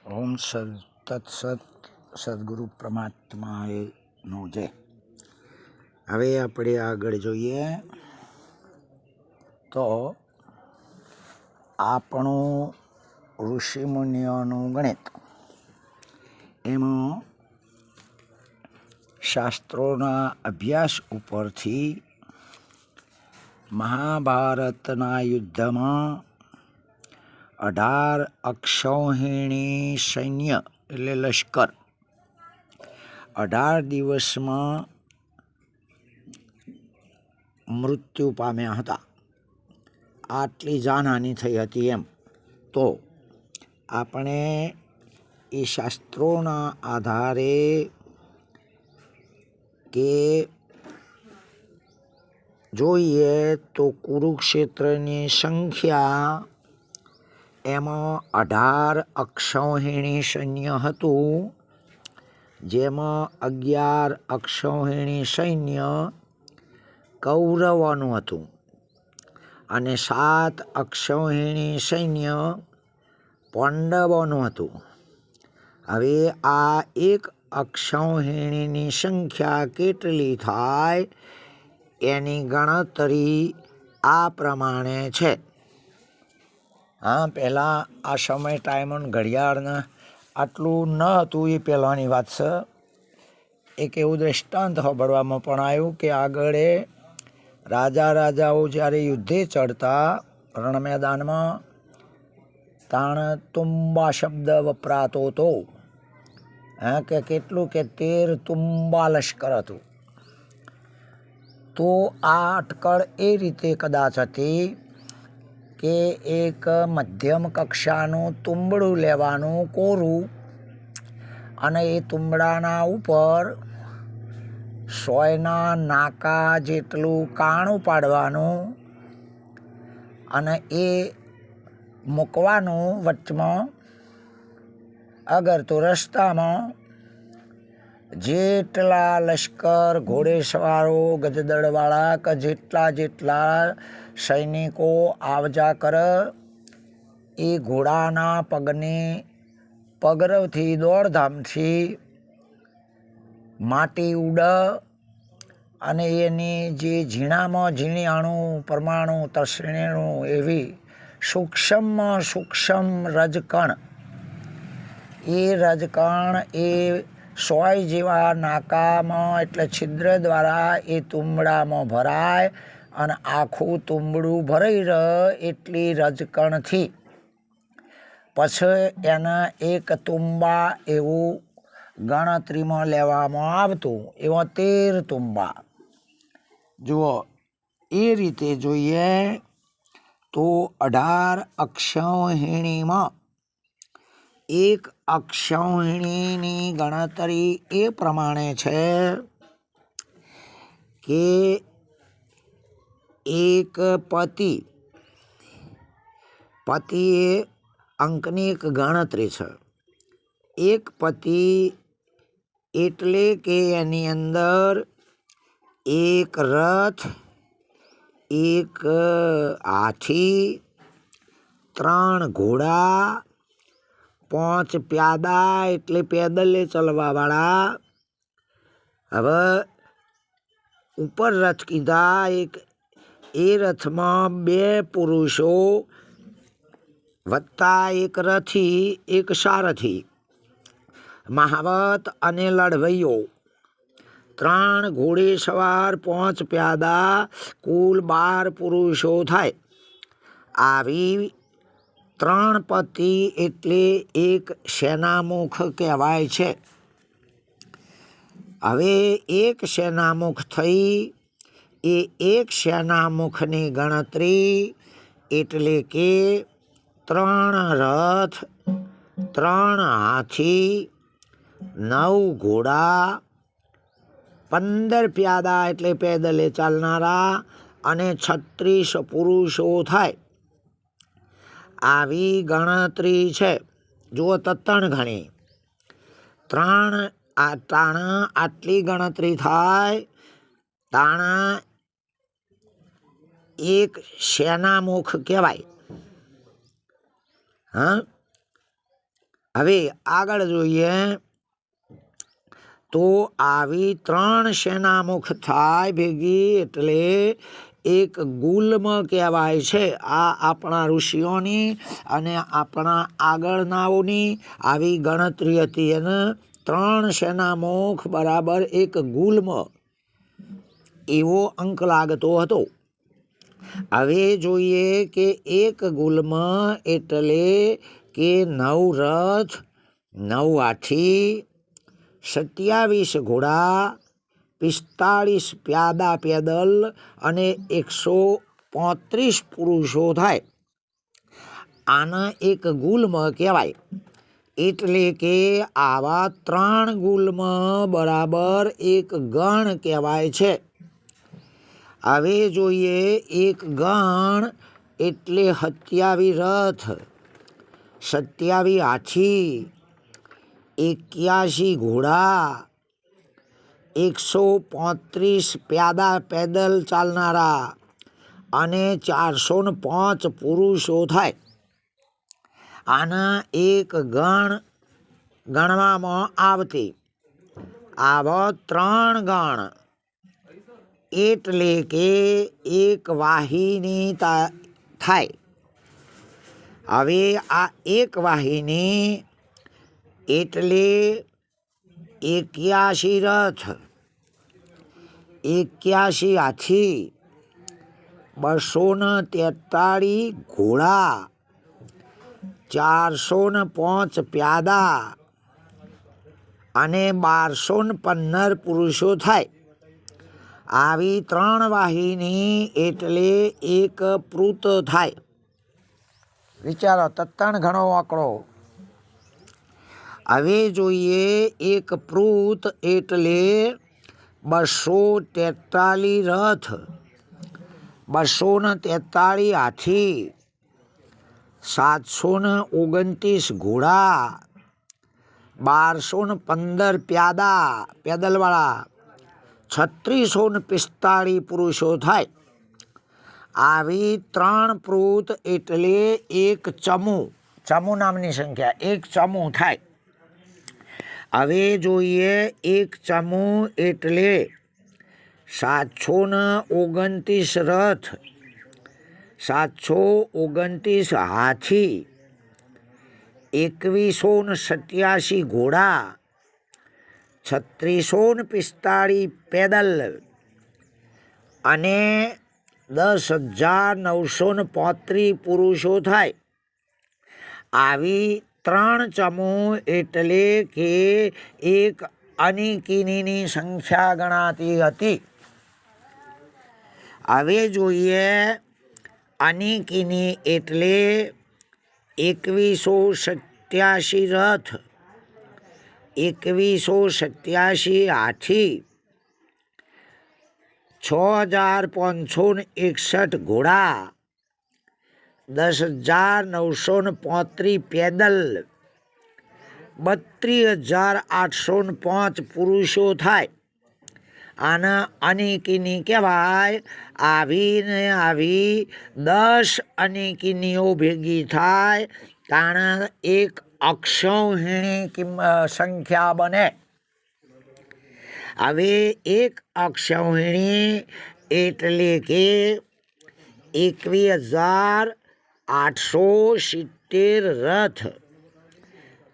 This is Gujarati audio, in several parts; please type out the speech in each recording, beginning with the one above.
ઓમ સદ તત્સત સદગુરુ પરમાત્માએ નો જય. હવે આપણે આગળ જોઈએ તો આપણું ઋષિમુનિઓનું ગણિત, એમાં શાસ્ત્રોના અભ્યાસ ઉપરથી મહાભારતના યુદ્ધમાં 18 અક્ષૌહિણી સૈન્ય એટલે લશ્કર 18 દિવસમાં મૃત્યુ પામ્યા હતા. આટલી જાનહાનિ થઈ હતી. એમ તો આપણે એ શાસ્ત્રોના આધારે કે જોઈએ તો કુરુક્ષેત્રની સંખ્યા એમાં 18 અક્ષૌહિણી સૈન્ય હતું, જેમાં 11 અક્ષૌહિણી સૈન્ય કૌરવોનું હતું અને 7 અક્ષૌહિણી સૈન્ય પાંડવોનું હતું. હવે આ એક અક્ષૌહિણીની સંખ્યા કેટલી થાય એની ગણતરી આ પ્રમાણે છે. પહેલાં આ સમય ટાઈમ ઘડિયાળને આટલું ન હતું, એ પહેલાંની વાત છે. એક એવું દ્રષ્ટાંત સાંભળવામાં પણ આવ્યું કે આગળ રાજાઓ જ્યારે યુદ્ધે ચડતા રણ મેદાનમાં, તાણ તુંબા શબ્દ વપરાતો હતો. કે કેટલું કે 13 તુંબા લશ્કર હતું. તો આ અટકળ એ રીતે કદાચ હતી કે એક મધ્યમ કક્ષાનું તુંબડું લેવાનું કોરું, અને એ તુંબડાના ઉપર 100ના નાકા જેટલું કાણું પાડવાનું અને એ મૂકવાનું વચમાં. અગર તો રસ્તામાં જેટલા લશ્કર, ઘોડેસવારો, ગજદળવાળા કે જેટલા સૈનિકો આવજા કરે, એ ઘોડાના પગની પગરવથી દોડધામથી માટી ઉડ અને એની જે ઝીણામાં ઝીણિયાણું પરમાણુ તસણીનું એવી સૂક્ષ્મ રજકણ, એ રજકણ એ 100 જેવા નાકામાં એટલે છિદ્ર દ્વારા એ તુંબડામાં ભરાય અને આખું તુંબડું ભરાઈ રહે. એટલી રજકણથી પછી એના એક તુંબા એવું ગણતરીમાં લેવામાં આવતું. એવા 13 તુંબા. જુઓ, એ રીતે જોઈએ તો 18 અક્ષૌહિણીમાં એક અક્ષૌહિણીની ગણતરી એ પ્રમાણે છે કે એક પતિ એ અંકની એક ગણતરી છે. એક પતિ એટલે કે એની અંદર એક રથ, એક હાથી, 3 ઘોડા, 5 પ્યાદા એટલે પેદલે ચલવાવાળા. હવે ઉપર રથ કીધા, એ રથમાં 2 પુરુષો વત્તા એક રથી, એક સારથી, મહાવત અને લડવૈયો, 3 ઘોડેસવાર, 5 પ્યાદા, કુલ 12 પુરુષો થાય. આવી 3 પતિ એટલે એક સેનામુખ કહેવાય છે. હવે એક સેનામુખ થઈ, એ એક સેનામુખની ગણતરી એટલે કે 3 રથ, 3 હાથી, 9 ઘોડા, 15 પ્યાદા એટલે પેદલે ચાલનારા અને 36 પુરુષો થાય. આવી ગણતરી છે. જુઓ, તત્ણ ગણી 3 આટલી ગણતરી થાય. તાણા એક સેનામુખ કહેવાય. હવે આગળ જોઈએ તો આવી 3 સેનામુખ થાય ભેગી એટલે એક ગુલ્મ કહેવાય છે. આ આપણા ઋષિઓની અને આપણા આગળનાઓની આવી ગણતરી હતી અને 3 સેનામુખ બરાબર એક ગુલ્મ એવો અંક લાગતો હતો. હવે જોઈએ કે એક ગુલ્મ એટલે કે 9 રથ, 9 હાથી, 27 ઘોડા, 45 પ્યાદા પેદલ અને 135 પુરુષો થાય. આના એક ગુલ્મ કહેવાય. એટલે કે આવા 3 ગુલ્મ બરાબર એક ગણ કહેવાય છે. હવે જોઈએ એક ગણ એટલે 27 રથ, 27 હાથી, 81 ઘોડા, 135 પ્યાદા પેદલ ચાલનારા અને 405 પુરુષો થાય. આના એક ગણ ગણવામાં આવતી. આવા 3 ગણ એટલે કે એક વાહિની થાય. હવે આ એક વાહિની એટલે 81 રથ, 81 હાથી, 243 ઘોડા, 405 પ્યાદા અને 1215 પુરુષો થાય. આવી 3 વાહિની એટલે એક પૃત થાય. વિચારો તત્ણ ઘણો આંકડો. હવે જોઈએ એક પૃત એટલે 243 રથ, 243 હાથી, 729 ઘોડા, 1215 પ્યાદા પેદલવાળા, 3645 પુરુષો થાય. આવી 3 પૃત એટલે એક ચમુ, ચમુ નામની સંખ્યા, એક ચમુ થાય. હવે જોઈએ એક ચમુ એટલે 729 રથ, 729 હાથી, 2187 ઘોડા, 3645 પેદલ અને 10,935 પુરુષો થાય. આવી 3 ચમુ એટલે કે એક અનિકિનીની સંખ્યા ગણાતી હતી. હવે જોઈએ અનિકિની એટલે 2187 રથ, 2187 હાથી, 6561 ઘોડા, 10,935 પેદલ, 32,805 પુરુષો થાય. આના અનિકિની કહેવાય. આવીને આવી 10 અનિકિનીઓ ભેગી થાય તાણે એક અક્ષૌહિણી સંખ્યા બને. હવે એક અક્ષૌહિણી એટલે કે 21,870 રથ,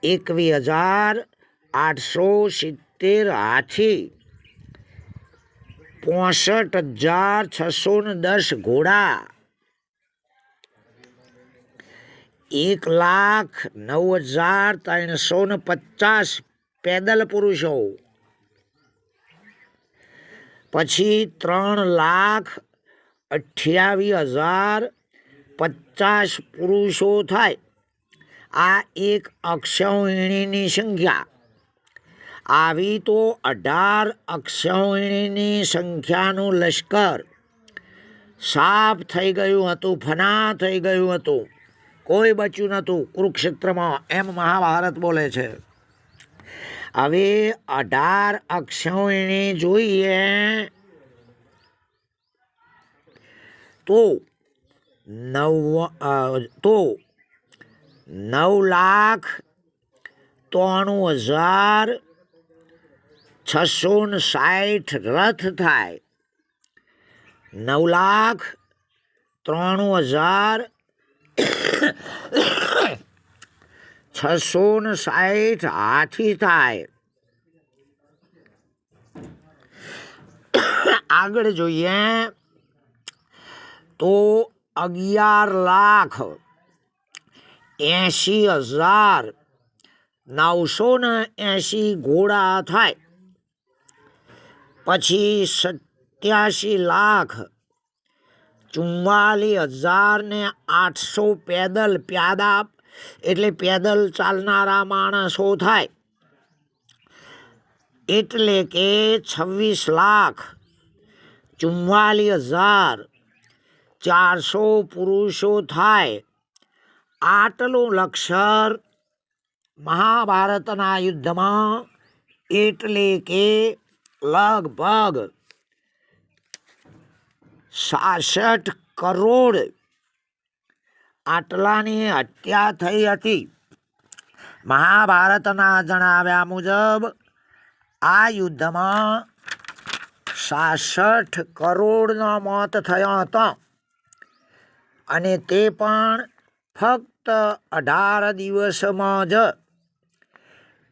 21,870 હાથી, 65,610 ઘોડા, 1,09,350 પેદલ પુરુષો, પછી 3,28,050 પુરુષો થાય. આ એક અક્ષૌહિણીની સંખ્યા. આવી તો 18 અક્ષૌહિણીની સંખ્યાનું લશ્કર સાફ થઈ ગયું હતું, ફના થઈ ગયું હતું, કોઈ બચ્યું નહોતું કુરુક્ષેત્રમાં, એમ મહાભારત બોલે છે. હવે 18 અક્ષૌહિણી જોઈએ તો 9,09,00,000 93,660 રથ થાય, 9,93,660 હાથી થાય. આગળ જોઈએ તો 11,80,980 ઘોડા થાય. પછી 87,44,800 પ્યાદા એટલે પેદલ ચાલનારા માણસો થાય. એટલે કે 26,44,400 પુરુષો થાય. આટલું લશ્કર મહાભારતના યુદ્ધમાં એટલે કે લગભગ 66 કરોડ આટલાની હત્યા થઈ હતી. મહાભારતના જણાવ્યા મુજબ આ યુદ્ધમાં 66 કરોડના મોત થયા હતા અને તે પણ ફક્ત 18 દિવસમાં જ.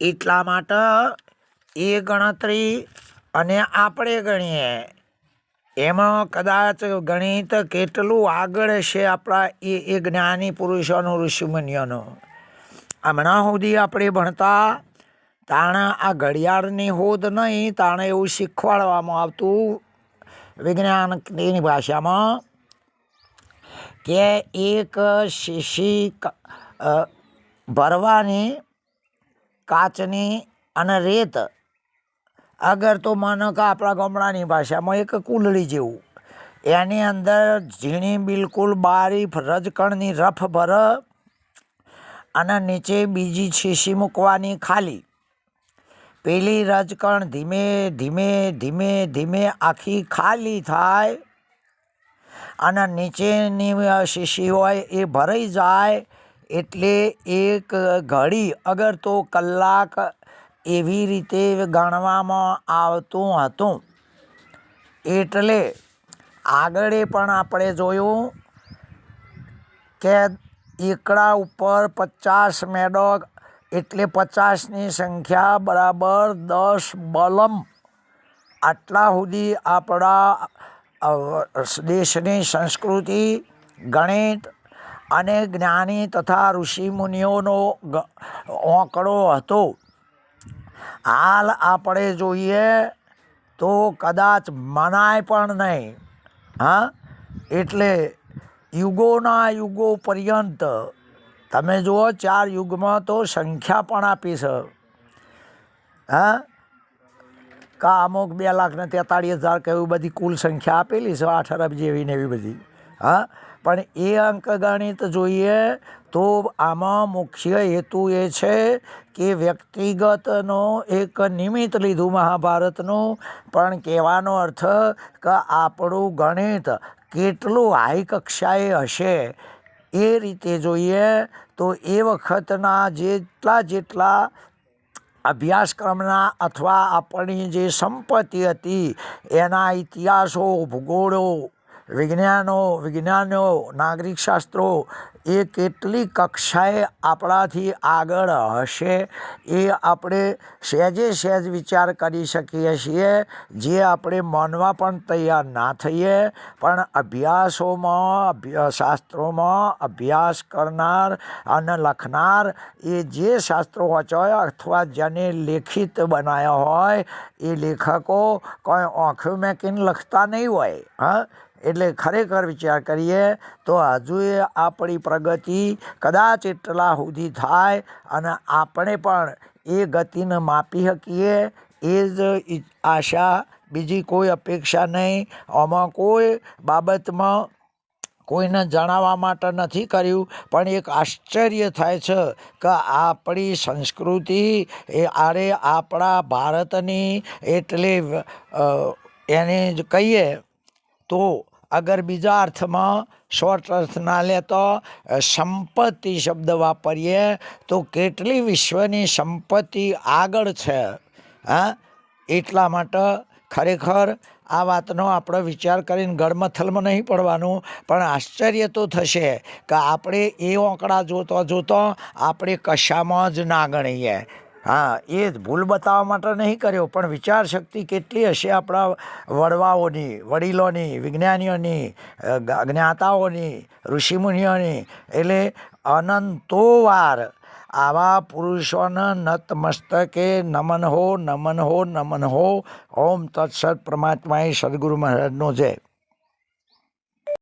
એટલા માટે એ ગણતરી અને આપણે ગણીએ એમાં કદાચ ગણિત કેટલું આગળ છે આપણા એ જ્ઞાની પુરુષોનું, ઋષિમુનિઓનું. હમણાં સુધી આપણે ભણતા તાણે આ ઘડિયાળની હોદ નહીં, તાણે એવું શીખવાડવામાં આવતું વિજ્ઞાનની ભાષામાં કે એક શીશી ભરવાની કાચની અને રેત, અગર તો માનો કે આપણા ગામડાની ભાષામાં એક કુલડી જેવું, એની અંદર ઝીણી બિલકુલ બારીફ રજકણની રફ ભર અને નીચે બીજી શીશી મૂકવાની ખાલી. પેલી રજકણ ધીમે ધીમે ધીમે ધીમે આખી ખાલી થાય અને નીચેની શીશી હોય એ ભરાઈ જાય. એટલે એક ઘડી અગર તો કલાક એવી રીતે ગણવામાં આવતું હતું. એટલે આગળ પણ આપણે જોયું કે એકડા ઉપર 50 મેડોક એટલે 50ની સંખ્યા બરાબર 10 બલમ. આટલા સુધી આપણા દેશની સંસ્કૃતિ, ગણિત અને જ્ઞાની તથા ઋષિમુનિઓનો આંકડો હતો. હાલ આપણે જોઈએ તો કદાચ મનાય પણ નહીં. હા, એટલે યુગોના યુગો પર્યંત તમે જુઓ 4 યુગમાં તો સંખ્યા પણ આપી છે. હા, કા અમુક 2,43,000 કે એવી બધી કુલ સંખ્યા આપેલી છે, 8 અરબ જેવી ને એવી બધી. હા, પણ એ અંકગણિત જોઈએ તો આમાં મુખ્ય હેતુ એ છે કે વ્યક્તિગતનો એક નિમિત્ત લીધું મહાભારતનું, પણ કહેવાનો અર્થ કે આપણું ગણિત કેટલું હાઈ કક્ષાએ હશે એ રીતે જોઈએ તો એ વખતના જેટલા અભ્યાસક્રમના અથવા આપણી જે સંપત્તિ હતી એના ઇતિહાસો, ભૂગોળો, વિજ્ઞાનો, નાગરિક શાસ્ત્રો એ કેટલી કક્ષાએ આપણાથી આગળ હશે એ આપણે સહેજ વિચાર કરી શકીએ છીએ, જે આપણે માનવા પણ તૈયાર ના થઈએ. પણ અભ્યાસોમાં, શાસ્ત્રોમાં અભ્યાસ કરનાર અને લખનાર એ જે શાસ્ત્રો વાંચ્યા અથવા જેને લેખિત બનાવ્યા હોય એ લેખકો કોઈ આંખો મેકીને લખતા નહીં હોય. હા, એટલે ખરેખર વિચાર કરીએ તો હજુ એ આપણી પ્રગતિ કદાચ એટલા સુધી થાય અને આપણે પણ એ ગતિને માપી શકીએ એ જ આશા, બીજી કોઈ અપેક્ષા નહીં. આમાં કોઈ બાબતમાં કોઈને જણાવવા માટે નથી કર્યું, પણ એક આશ્ચર્ય થાય છે કે આપણી સંસ્કૃતિ એ આપણા ભારતની એટલે એને જ કહીએ તો અગર બીજા અર્થમાં શોર્ટ અર્થ ના લે તો સંપત્તિ શબ્દ વાપરીએ તો કેટલી વિશ્વની સંપત્તિ આગળ છે. હા, એટલા માટે ખરેખર આ વાતનો આપણે વિચાર કરીને ગળમથલમાં નહીં પડવાનું, પણ આશ્ચર્ય તો થશે કે આપણે એ આંકડા જોતો આપણે કશામાં જ ના ગણીએ. હા, એ જ ભૂલ બતાવવા માટે નહીં કર્યો, પણ વિચાર શક્તિ કેટલી હશે આપણા વડવાઓની, વડીલોની, વિજ્ઞાનીઓની, જ્ઞાતાઓની, ઋષિમુનિઓની. એટલે અનંતો વાર આવા પુરુષોને નતમસ્તકે નમન હો, નમન હો, નમન હો. ઓમ તત્સત. પરમાત્માએ સદગુરુ મહારાજનો જય.